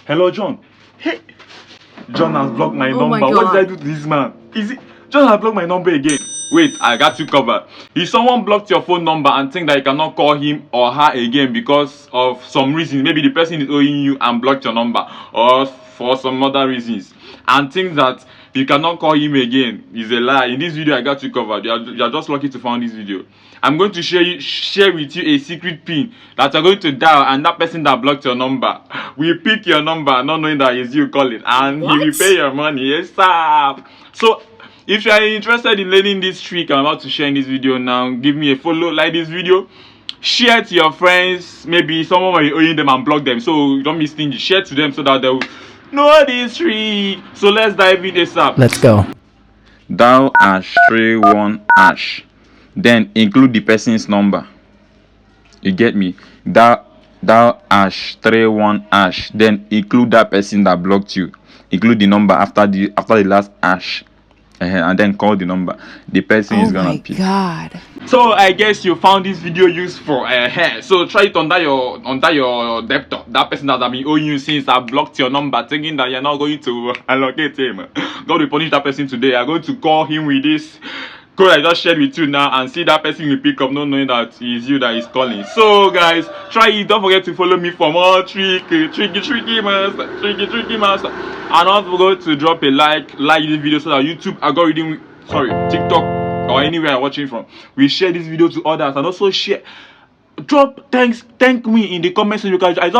Hello, John. Hey, John has blocked my Oh my number. What God. did I do to this man? Is it John has blocked my number again? Wait, I got you covered. If someone blocked your phone number and think that you cannot call him or her again because of some reason, maybe the person is owing you and blocked your number, or for some other reasons, and think that you cannot call him again, is a lie. In this video, I got you covered. You are just lucky to find this video. I'm going to share with you a secret pin that you're going to dial, and that person that blocked your number will pick your number, not knowing that it's you calling, and he will pay your money. Yes, sir. So if you are interested in learning this trick I'm about to share in this video now, give me a follow, like this video, share to your friends. Maybe someone might be owing them and block them, so don't be stingy. Share to them so that they'll know this trick. So let's dive in ASAP. Let's go. Dial #31#, then include the person's number. You get me? Dial #31#, then include that person that blocked you. Include the number after the last hash, and then call the number. The person is gonna pick. Oh my God. So I guess you found this video useful. So try it under your debtor, that person that have been owing you since I blocked your number, thinking that you're not going to allocate him. God will punish that person today. I'm going to call him with this code I just shared with you now, and see that person will pick up, not knowing that it's you that is calling. So guys, try it. Don't forget to follow me for more tricky master. And don't forget to drop a like this video so that YouTube algorithm, TikTok, or anywhere you're watching from, we share this video to others. And also share, thank me in the comment section, because I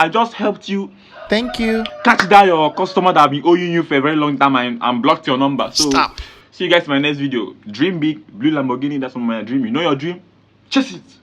just helped you Thank you. catch that your customer that have been owing you for a very long time and blocked your number. So Stop. see you guys in my next video. Dream big, blue Lamborghini, that's my dream. You know your dream? Chase it.